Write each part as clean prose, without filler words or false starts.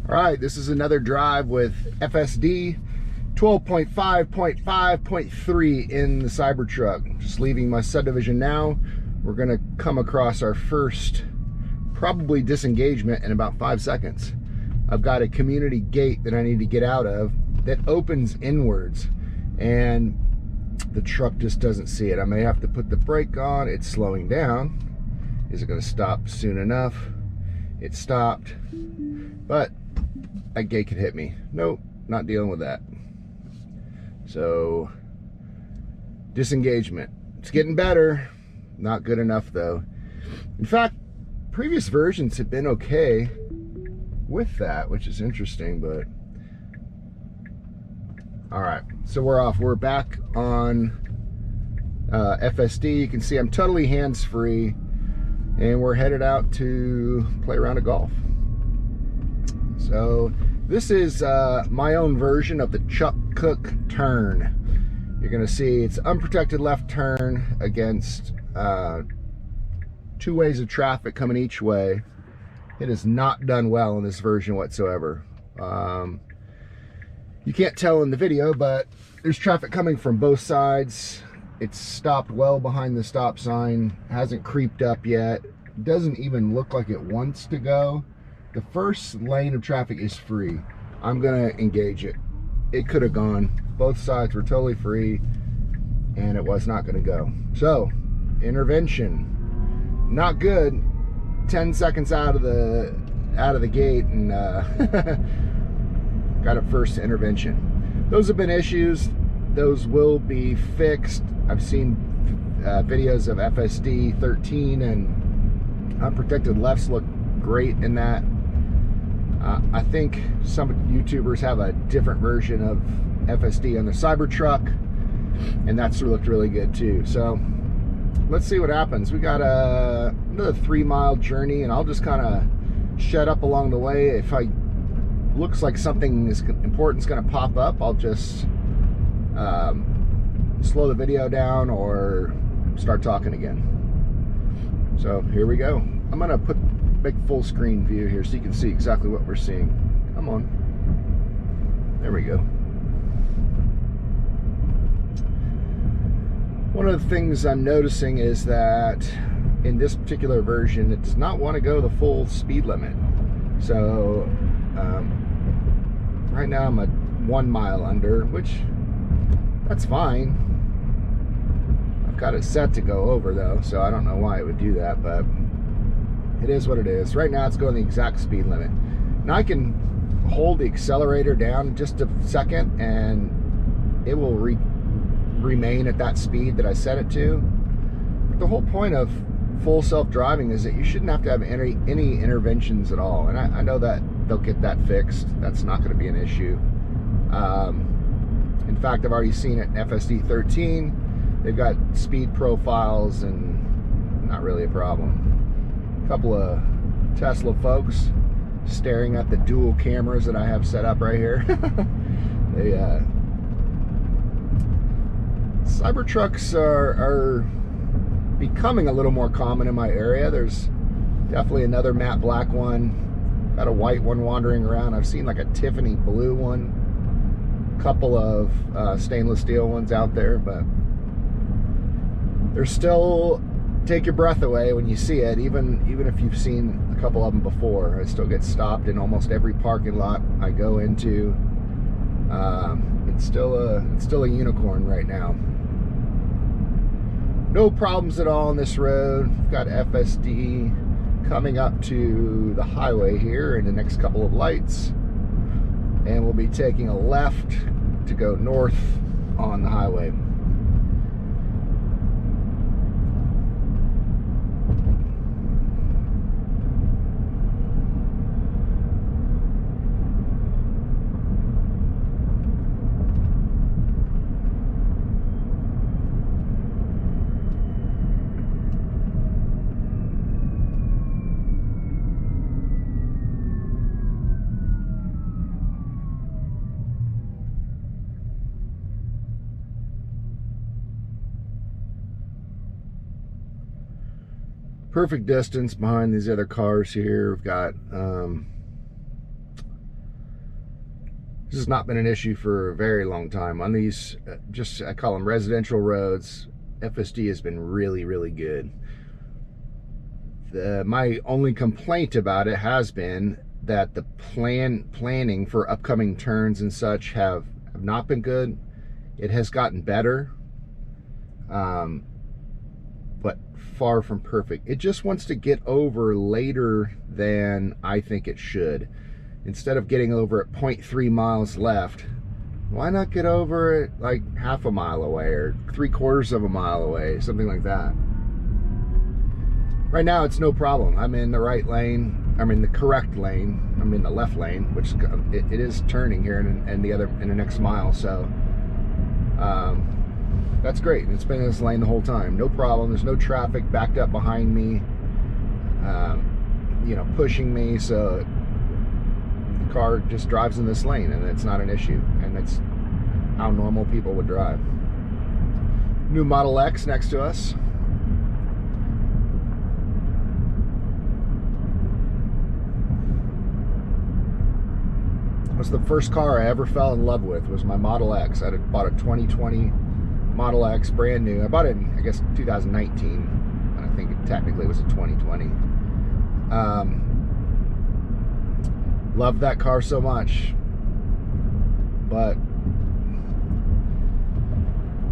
All right, this is another drive with FSD 12.5.5.3 in the Cybertruck. Just leaving my subdivision now. We're gonna come across our first probably disengagement in about 5 seconds. I've got a community gate that I need to get out of that opens inwards, and the truck just doesn't see it. I may have to put the brake on. It's slowing down. Is it gonna stop soon enough? It stopped, but that gate could hit me. Nope, not dealing with that. So, disengagement. It's getting better. Not good enough though. In fact, previous versions have been okay with that, which is interesting, but all right, so we're off. We're back on FSD. You can see I'm totally hands-free, and we're headed out to play around of golf. So this is my own version of the Chuck Cook turn. You're gonna see it's unprotected left turn against two ways of traffic coming each way. It is not done well in this version whatsoever. You can't tell in the video, but there's traffic coming from both sides. It's stopped well behind the stop sign, hasn't creeped up yet. Doesn't even look like it wants to go. The first lane of traffic is free. I'm gonna engage it. It could have gone. Both sides were totally free, and it was not gonna go. So, intervention. Not good. 10 seconds out of the gate, and got a first intervention. Those have been issues. Those will be fixed. I've seen videos of FSD 13, and unprotected lefts look great in that. I think some YouTubers have a different version of FSD on the Cybertruck, and that's looked really good too. So let's see what happens. We got another 3-mile journey, and I'll just kind of shut up along the way. If I looks like something is important is going to pop up, I'll just slow the video down or start talking again. So here we go. I'm going to make full screen view here so you can see exactly what we're seeing. Come on. There we go. One of the things I'm noticing is that in this particular version, it does not want to go the full speed limit. So right now I'm at 1 mile under, which that's fine. I've got it set to go over though, so I don't know why it would do that, but it is what it is. Right now it's going the exact speed limit. Now I can hold the accelerator down just a second and it will remain at that speed that I set it to. But the whole point of full self-driving is that you shouldn't have to have any interventions at all, and I know that they'll get that fixed. That's not going to be an issue. In fact, I've already seen it in FSD 13. They've got speed profiles and not really a problem. A couple of Tesla folks staring at the dual cameras that I have set up right here. Cybertrucks are becoming a little more common in my area. There's definitely another matte black one. Got a white one wandering around. I've seen like a Tiffany blue one. A couple of stainless steel ones out there, but they're still take your breath away when you see it. Even if you've seen a couple of them before, I still get stopped in almost every parking lot I go into. It's still a unicorn right now. No problems at all on this road. We've got FSD coming up to the highway here in the next couple of lights, and we'll be taking a left to go north on the highway. Perfect distance behind these other cars here. We've got This has not been an issue for a very long time. On these, I call them residential roads, FSD has been really, really good. My only complaint about it has been that the planning for upcoming turns and such have not been good. It has gotten better, but far from perfect. It just wants to get over later than I think it should. Instead of getting over at 0.3 miles left, why not get over at like half a mile away or 3/4 of a mile away, something like that. Right now it's no problem. I'm in the right lane. I'm in the correct lane. I'm in the left lane, which it is turning here in the next mile. So that's great. It's been in this lane the whole time. No problem. There's no traffic backed up behind me, pushing me. So the car just drives in this lane, and it's not an issue. And that's how normal people would drive. New Model X next to us. Was the first car I ever fell in love with, was my Model X. I had bought a 2020 Model X, brand new. I bought it in, I guess, 2019. I think it technically was a 2020. Loved that car so much. But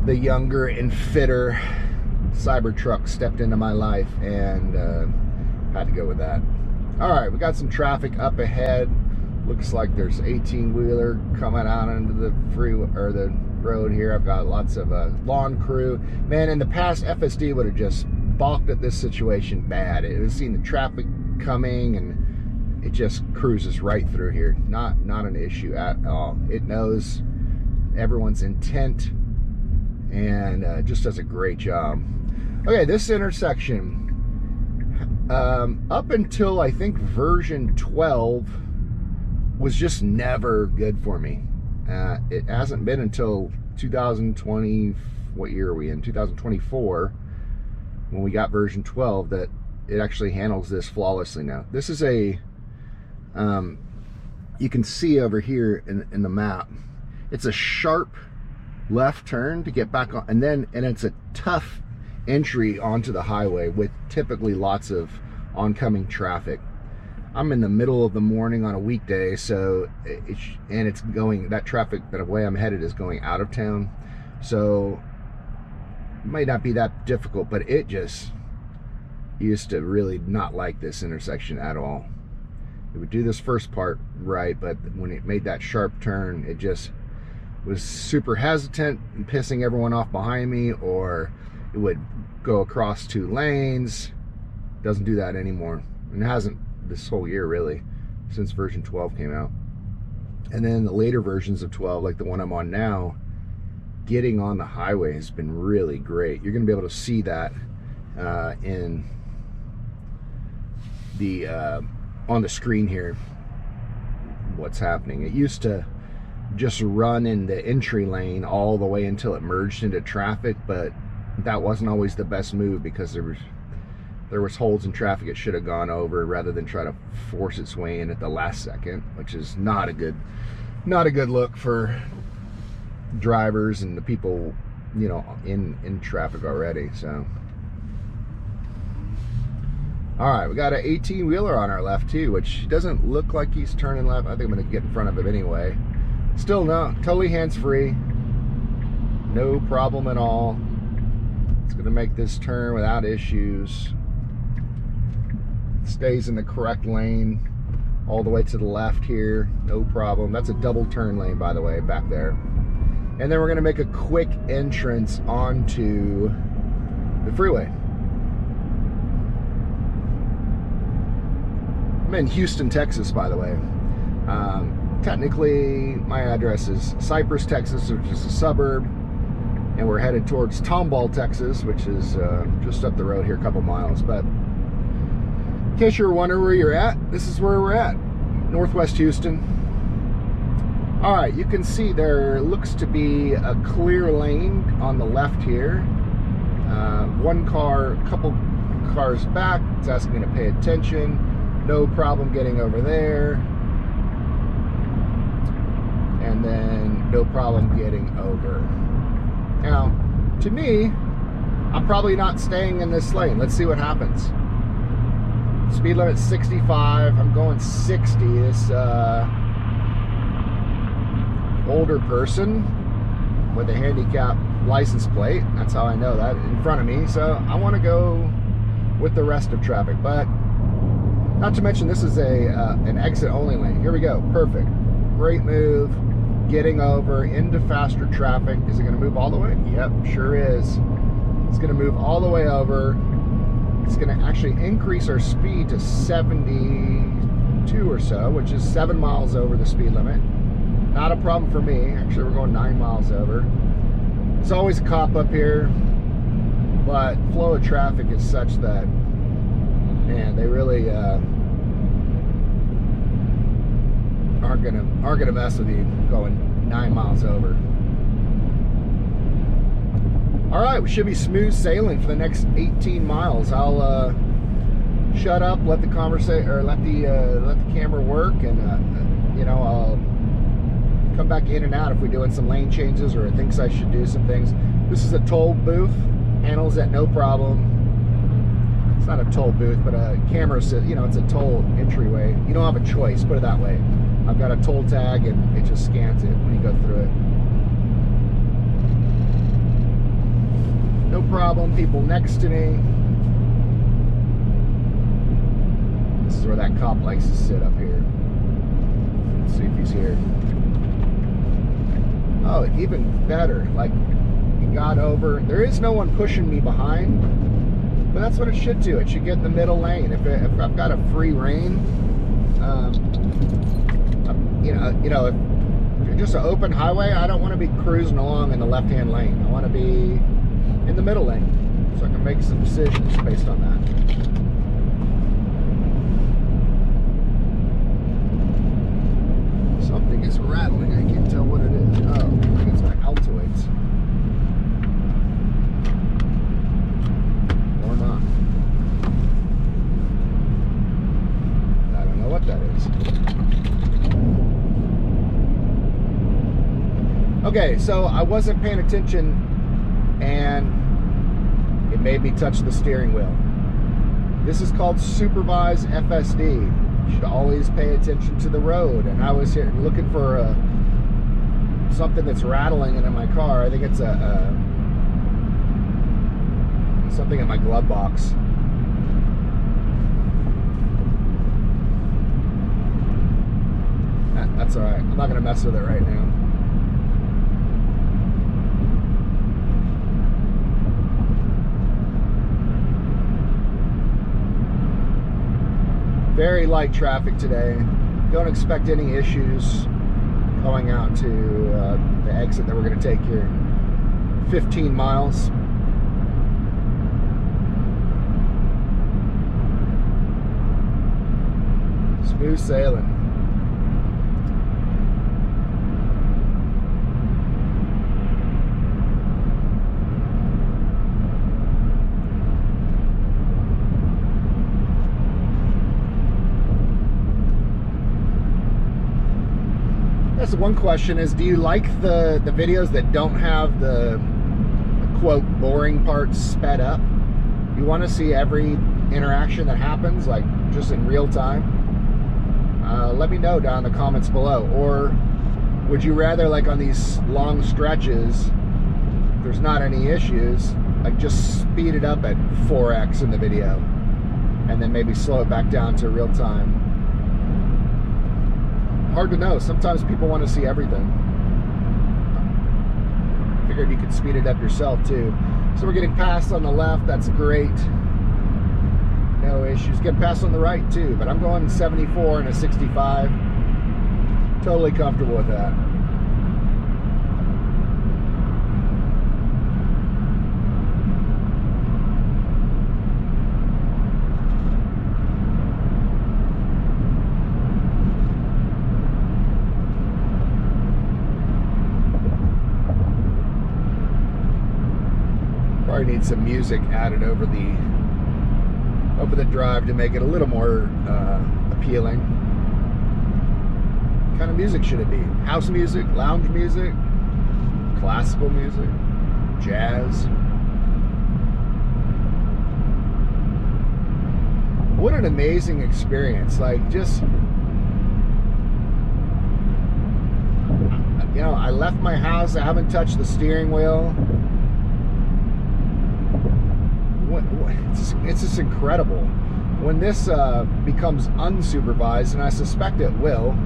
the younger and fitter Cybertruck stepped into my life, and had to go with that. All right, we got some traffic up ahead. Looks like there's 18-wheeler coming out into the freeway or the road here. I've got lots of lawn crew. Man, in the past, FSD would have just balked at this situation bad. It was seen the traffic coming, and it just cruises right through here. Not an issue at all. It knows everyone's intent, and just does a great job. Okay, this intersection, up until I think version 12, was just never good for me. It hasn't been until 2020, what year are we in? 2024, when we got version 12, that it actually handles this flawlessly now. This is a, you can see over here in the map, it's a sharp left turn to get back on, and it's a tough entry onto the highway with typically lots of oncoming traffic. I'm in the middle of the morning on a weekday, so it's going, that traffic, that way I'm headed is going out of town, so it might not be that difficult, but it just used to really not like this intersection at all. It would do this first part right, but when it made that sharp turn, it just was super hesitant and pissing everyone off behind me, or it would go across 2 lanes. Doesn't do that anymore, and it hasn't this whole year really, since version 12 came out. And then the later versions of 12, like the one I'm on now, getting on the highway has been really great. You're gonna be able to see that in the on the screen here, what's happening. It used to just run in the entry lane all the way until it merged into traffic, but that wasn't always the best move, because there was holes in traffic it should have gone over, rather than try to force its way in at the last second, which is not a good look for drivers and the people, in traffic already. So all right, we got an 18-wheeler on our left too, which doesn't look like he's turning left. I think I'm gonna get in front of him anyway. Still no, totally hands-free, no problem at all. It's gonna make this turn without issues. Stays in the correct lane all the way to the left here, no problem. That's a double turn lane, by the way, back there. And then we're gonna make a quick entrance onto the freeway. I'm in Houston, Texas, by the way. Technically, my address is Cypress, Texas, which is a suburb, and we're headed towards Tomball, Texas, which is just up the road here, a couple miles. But in case you're wondering where you're at, this is where we're at, Northwest Houston. All right, you can see there looks to be a clear lane on the left here. One car, a couple cars back, it's asking me to pay attention. No problem getting over there. and then no problem getting over. Now, to me, I'm probably not staying in this lane. Let's see what happens. Speed limit 65. I'm going 60. This older person with a handicap license plate, that's how I know that, in front of me. So I want to go with the rest of traffic. But not to mention, this is an exit only lane. Here we go. Perfect. Great move. Getting over into faster traffic. Is it going to move all the way? Yep, sure is. It's going to move all the way over. It's going to actually increase our speed to 72 or so, which is 7 miles over the speed limit. Not a problem for me. Actually, we're going 9 miles over. There's always a cop up here, but flow of traffic is such that, man, they really aren't gonna mess with you going 9 miles over. All right, we should be smooth sailing for the next 18 miles. I'll shut up, let the camera work, and you know, I'll come back in and out if we're doing some lane changes or it thinks I should do some things. This is a toll booth, handles it no problem. It's not a toll booth, but a camera says, you know, it's a toll entryway. You don't have a choice, put it that way. I've got a toll tag and it just scans it when you go through it. No problem. People next to me. This is where that cop likes to sit up here. Let's see if he's here. Oh, even better. Like, he got over. There is no one pushing me behind, but that's what it should do. It should get in the middle lane. If I've got a free reign, you know, if you're just an open highway, I don't want to be cruising along in the left-hand lane. I want to be in the middle lane, so I can make some decisions based on that. Something is rattling. I can't tell what it is. Oh, I think it's my Altoids. Or not. I don't know what that is. Okay, so I wasn't paying attention and it made me touch the steering wheel. This is called supervised FSD. You should always pay attention to the road. And I was here looking for something that's rattling in my car. I think it's something in my glove box. That's all right. I'm not going to mess with it right now. Very light traffic today. Don't expect any issues going out to the exit that we're going to take here. 15 miles. Smooth sailing. That's one question is, do you like the videos that don't have the quote boring parts sped up? You want to see every interaction that happens, like just in real time? Let me know down in the comments below. Or would you rather, like on these long stretches, if there's not any issues, like just speed it up at 4x in the video and then maybe slow it back down to real time? Hard to know. Sometimes people want to see everything. Figured you could speed it up yourself too. So we're getting passed on the left. That's great. No issues. Getting passed on the right too. But I'm going 74 and a 65. Totally comfortable with that. Probably need some music added over the drive to make it a little more appealing. What kind of music should it be? House music, lounge music, classical music, jazz? What an amazing experience. Like, just, you know, I left my house, I haven't touched the steering wheel. It's just incredible. When this becomes unsupervised, and I suspect it will,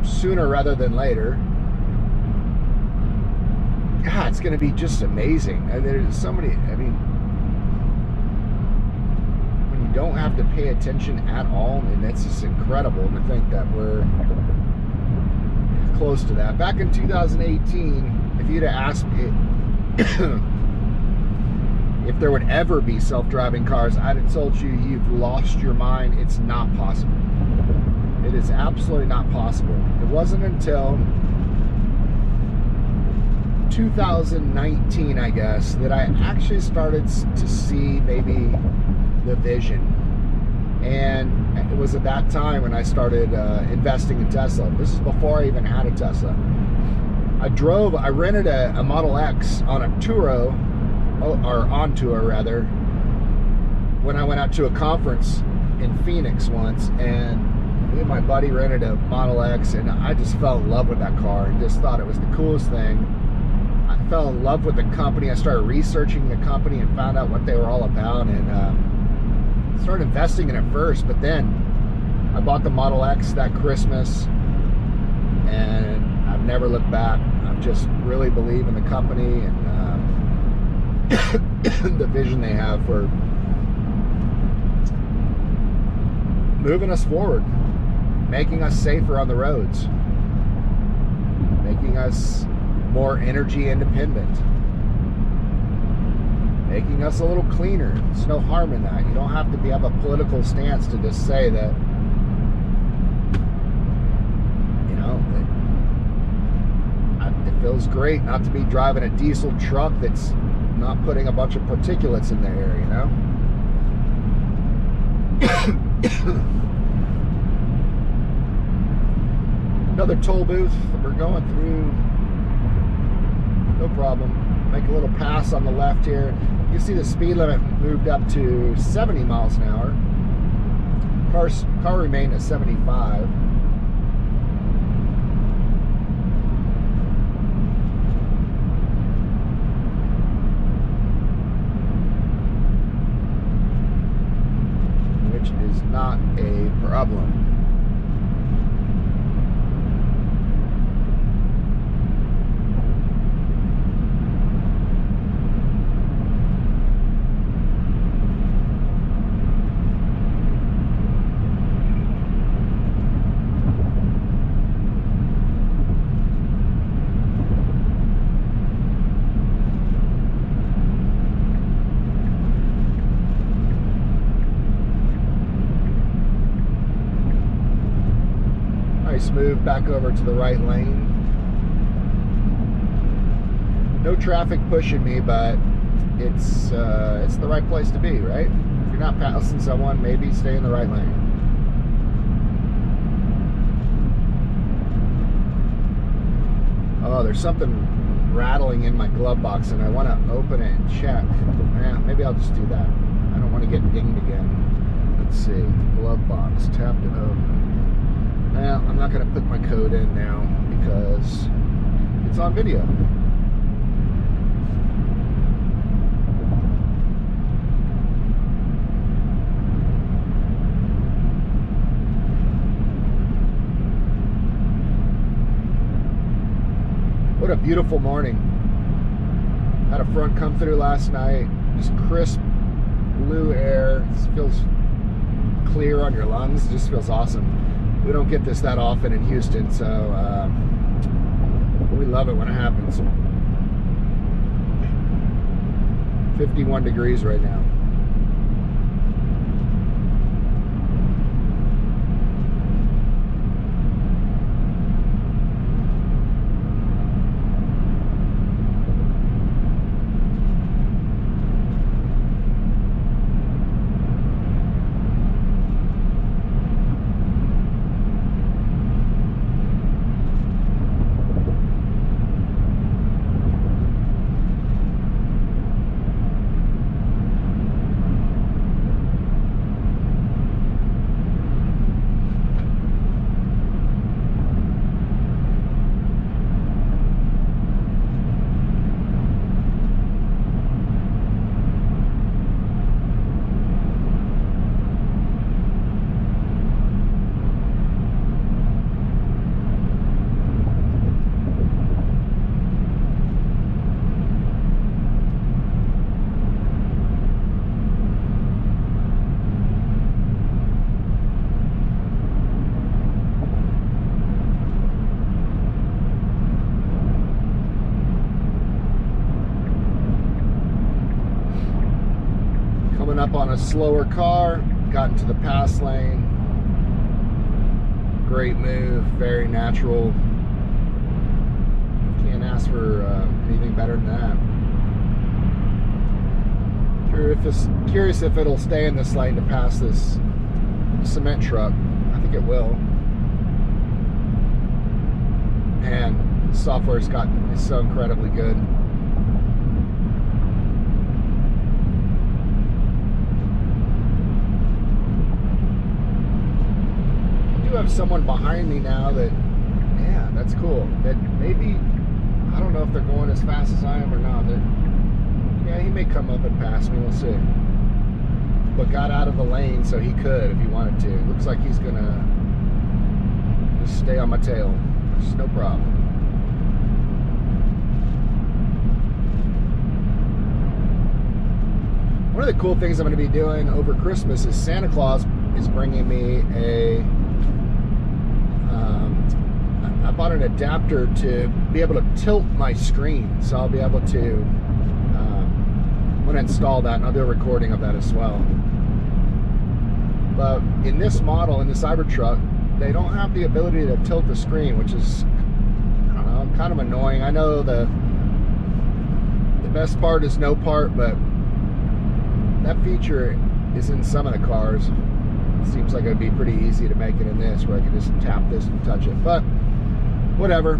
sooner rather than later, God, it's going to be just amazing. And there's somebody, I mean, when you don't have to pay attention at all, I mean, that's just incredible to think that we're close to that. Back in 2018, if you'd have asked me if there would ever be self-driving cars, I'd have told you, you've lost your mind. It's not possible. It is absolutely not possible. It wasn't until 2019, I guess, that I actually started to see maybe the vision. And it was at that time when I started investing in Tesla. This is before I even had a Tesla. I rented a Model X on a Turo, or on tour rather, when I went out to a conference in Phoenix once, and me and my buddy rented a Model X, and I just fell in love with that car and just thought it was the coolest thing. I fell in love with the company. I started researching the company and found out what they were all about, and started investing in it first. But then I bought the Model X that Christmas, and I've never looked back. I just really believe in the company and the vision they have for moving us forward, making us safer on the roads, making us more energy independent, making us a little cleaner. There's no harm in that. You don't have to have a political stance to just say that, you know, it feels great not to be driving a diesel truck that's not putting a bunch of particulates in the air, you know? Another toll booth that we're going through. No problem. Make a little pass on the left here. You see the speed limit moved up to 70 miles an hour. Car remained at 75. Which is not a problem. Move back over to the right lane. No traffic pushing me, but it's the right place to be, right? If you're not passing someone, maybe stay in the right lane. Oh, there's something rattling in my glove box, and I want to open it and check. Yeah, maybe I'll just do that. I don't want to get dinged again. Let's see. Glove box. Tapped it open. Well, I'm not going to put my code in now because it's on video. What a beautiful morning. Had a front come through last night. Just crisp blue air. It feels clear on your lungs. It just feels awesome. We don't get this that often in Houston, so we love it when it happens. 51 degrees right now. a slower car, got into the pass lane. Great move, very natural. Can't ask for anything better than that. Curious if it'll stay in this lane to pass this cement truck. I think it will. And the software's is so incredibly good. I do have someone behind me now that, yeah, that's cool. That maybe, I don't know if they're going as fast as I am or not. Yeah, he may come up and pass me, we'll see. But got out of the lane so he could if he wanted to. Looks like he's gonna just stay on my tail. Just no problem. One of the cool things I'm gonna be doing over Christmas is Santa Claus is bringing me I bought an adapter to be able to tilt my screen. So I'll be able to, I'm gonna install that and I'll do a recording of that as well. But in this model, in the Cybertruck, they don't have the ability to tilt the screen, which is, I don't know, kind of annoying. I know the best part is no part, but that feature is in some of the cars. It seems like it would be pretty easy to make it in this, where I can just tap this and touch it. But whatever.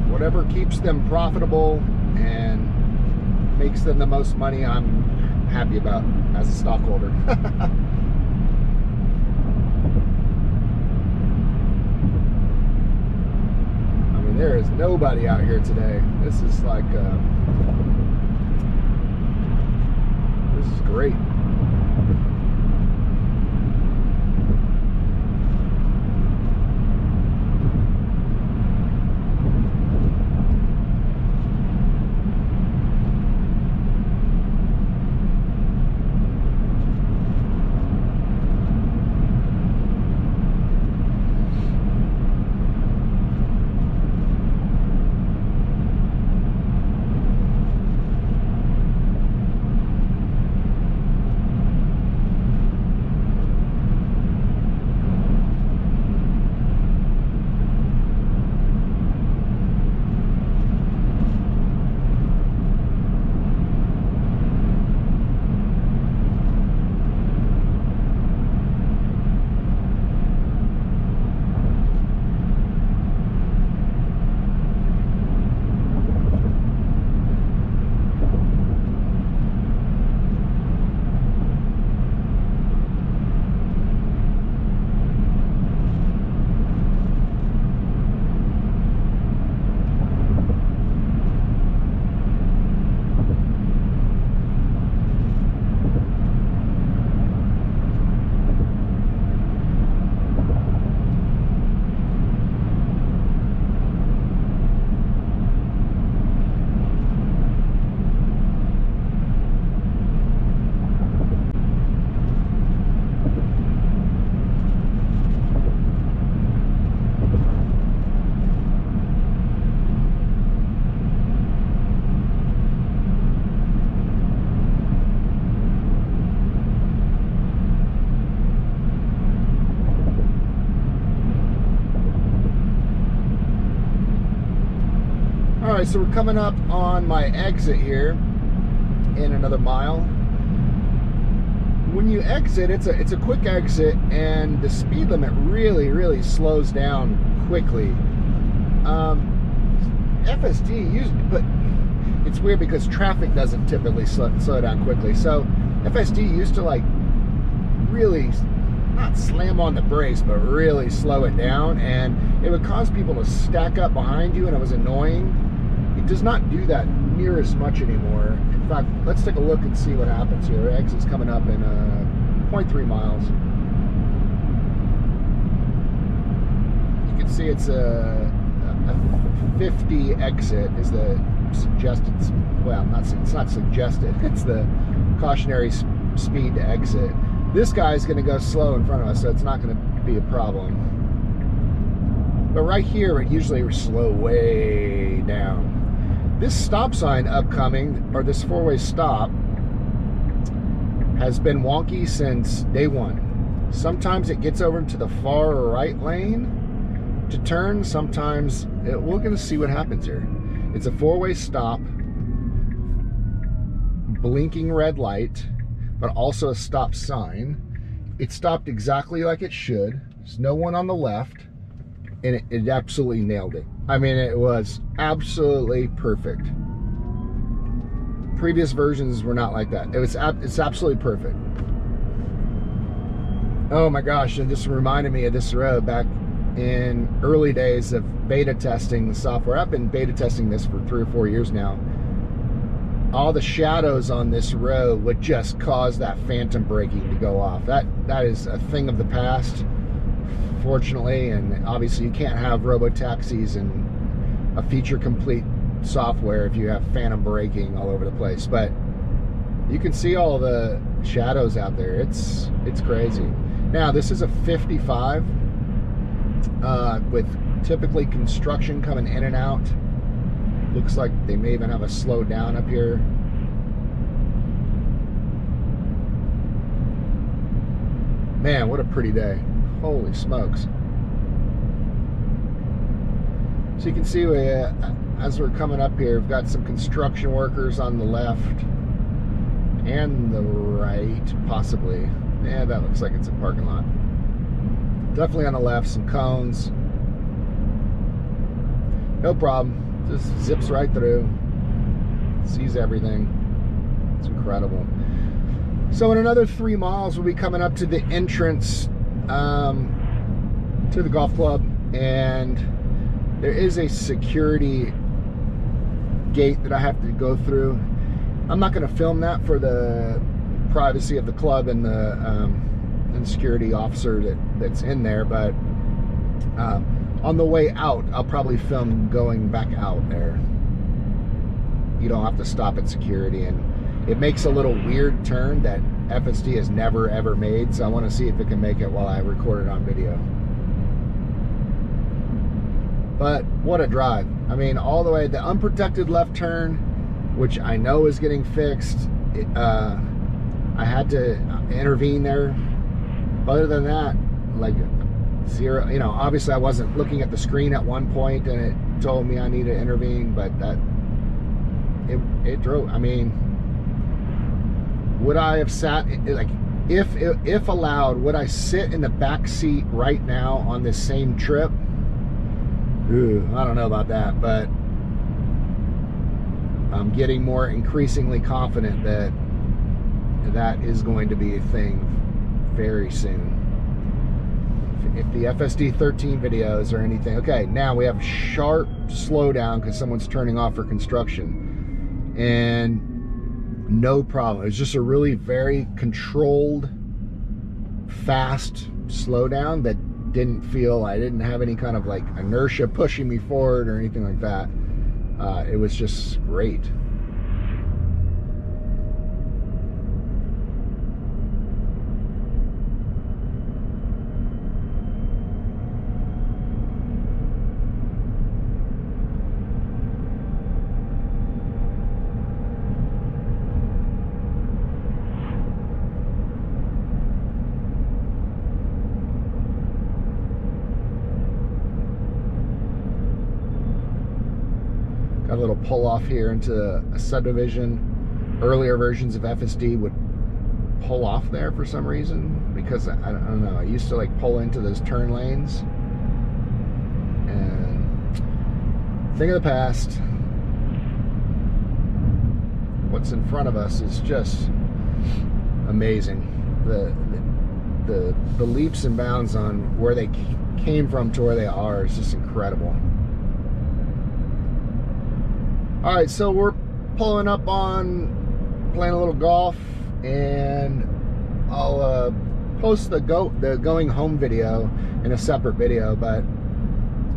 Whatever keeps them profitable and makes them the most money, I'm happy about as a stockholder. I mean, there is nobody out here today. This is like, this is great. Alright, so we're coming up on my exit here in another mile. When you exit, it's a quick exit, and the speed limit really slows down quickly. FSD but it's weird because traffic doesn't typically slow down quickly. So FSD used to like really not slam on the brakes, but really slow it down, and it would cause people to stack up behind you, and it was annoying. It does not do that near as much anymore. In fact, let's take a look and see what happens here. Exit's coming up in 0.3 miles. You can see it's a 50 exit is the suggested, well, it's not suggested, it's the cautionary speed to exit. This guy's going to go slow in front of us, so it's not going to be a problem. But right here, it usually slow way down. This stop sign upcoming, or this four-way stop, has been wonky since day one. Sometimes it gets over into the far right lane to turn. Sometimes we're going to see what happens here. It's a four-way stop, blinking red light, but also a stop sign. It stopped exactly like it should. There's no one on the left, and it absolutely nailed it. I mean, it was absolutely perfect. Previous versions were not like that. It's absolutely perfect. Oh my gosh, and this reminded me of this road back in early days of beta testing the software. I've been beta testing this for 3 or 4 years now. All the shadows on this road would just cause that phantom braking to go off. That is a thing of the past, fortunately, and obviously you can't have robo-taxis and a feature complete software if you have phantom braking all over the place. But you can see all the shadows out there. It's crazy. Now this is a 55 with typically construction coming in and out. Looks like they may even have a slow down up here. Man, what a pretty day. Holy smokes. So you can see as we're coming up here, we've got some construction workers on the left and the right, possibly. Yeah, that looks like it's a parking lot. Definitely on the left, some cones. No problem. Just zips right through. Sees everything. It's incredible. So in another 3 miles, we'll be coming up to the entrance to the golf club, and there is a security gate that I have to go through. I'm not going to film that for the privacy of the club and the security officer that's in there, but on the way out, I'll probably film going back out there. You don't have to stop at security, and it makes a little weird turn that FSD has never ever made, so I want to see if it can make it while I record it on video. But what a drive. I mean, all the way, the unprotected left turn, which I know is getting fixed. I had to intervene there. Other than that, like zero, you know, obviously I wasn't looking at the screen at one point and it told me I needed to intervene, but that, it drove, I mean, would I have sat, like, if allowed, would I sit in the back seat right now on this same trip? Ooh, I don't know about that, but I'm getting more increasingly confident that that is going to be a thing very soon. If the FSD 13 videos or anything, okay, now we have sharp slowdown because someone's turning off for construction, and no problem. It was just a really very controlled, fast slowdown that didn't feel, I didn't have any kind of like inertia pushing me forward or anything like that. It was just great. Got a little pull off here into a subdivision. Earlier versions of FSD would pull off there for some reason, because I don't know, I used to like pull into those turn lanes, and thing of the past. What's in front of us is just amazing. The leaps and bounds on where they came from to where they are is just incredible. All right, so we're pulling up on playing a little golf, and I'll post the going home video in a separate video, but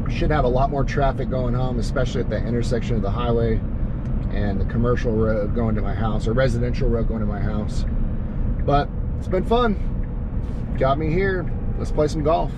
we should have a lot more traffic going home, especially at the intersection of the highway and the commercial road going to my house, or residential road going to my house. But it's been fun. Got me here. Let's play some golf.